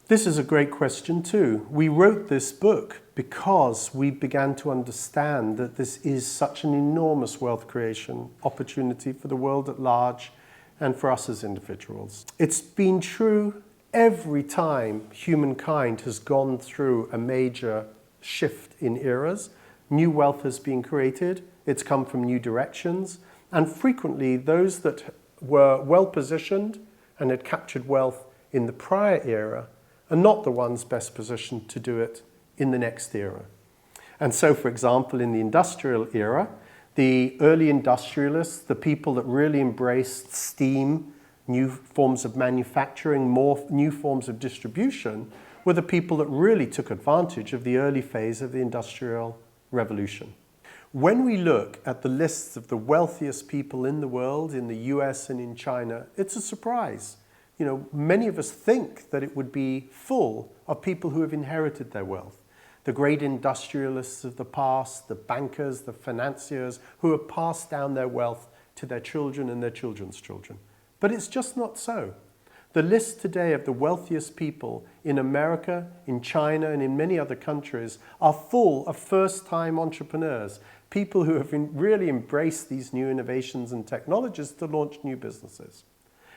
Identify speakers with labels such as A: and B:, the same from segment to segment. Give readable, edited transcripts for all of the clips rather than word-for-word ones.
A: This is a great question too. We wrote this book because we began to understand that this is such an enormous wealth creation opportunity for the world at large and for us as individuals. It's been true every time humankind has gone through a major shift in eras. New wealth has been created, it's come from new directions, and frequently those that were well positioned and had captured wealth in the prior era are not the ones best positioned to do it in the next era. And so, for example, in the industrial era, the early industrialists, the people that really embraced steam, new forms of manufacturing, more new forms of distribution, were the people that really took advantage of the early phase of the Industrial Revolution. When we look at the lists of the wealthiest people in the world, in the US and in China, it's a surprise. You know, many of us think that it would be full of people who have inherited their wealth. The great industrialists of the past, the bankers, the financiers, who have passed down their wealth to their children and their children's children. But it's just not so. The list today of the wealthiest people in America, in China, and in many other countries are full of first-time entrepreneurs, people who have really embraced these new innovations and technologies to launch new businesses.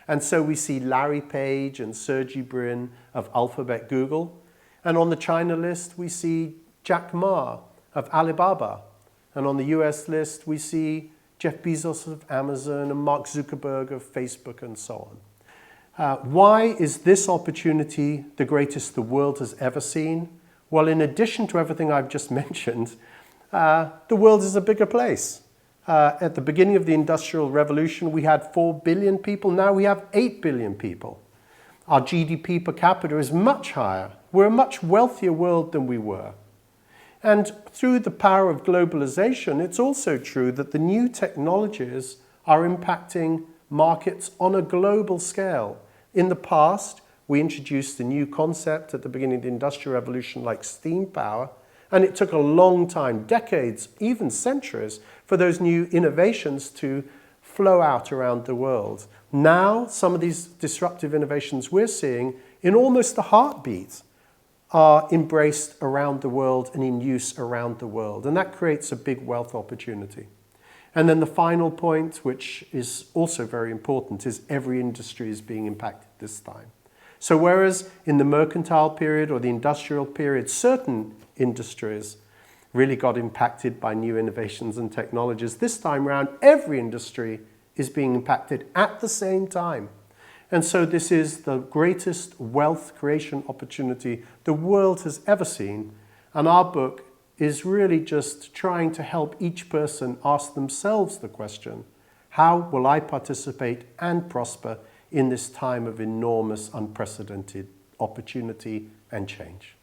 A: And so we see Larry Page and Sergey Brin of Alphabet Google. And on the China list, we see Jack Ma of Alibaba. And on the US list, we see Jeff Bezos of Amazon and Mark Zuckerberg of Facebook and so on. Why is this opportunity the greatest the world has ever seen? Well, in addition to everything I've just mentioned, the world is a bigger place. At the beginning of the Industrial Revolution, we had 4 billion people. Now we have 8 billion people. Our GDP per capita is much higher. We're a much wealthier world than we were. And through the power of globalization, it's also true that the new technologies are impacting markets on a global scale. In the past, we introduced a new concept at the beginning of the Industrial Revolution like steam power, and it took a long time, decades, even centuries, for those new innovations to flow out around the world. Now, some of these disruptive innovations we're seeing, in almost a heartbeat, are embraced around the world and in use around the world. And that creates a big wealth opportunity. And then the final point, which is also very important, is every industry is being impacted this time. So whereas in the mercantile period or the industrial period, certain industries really got impacted by new innovations and technologies, this time around, every industry is being impacted at the same time. And so this is the greatest wealth creation opportunity the world has ever seen. And our book is really just trying to help each person ask themselves the question, how will I participate and prosper in this time of enormous, unprecedented opportunity and change?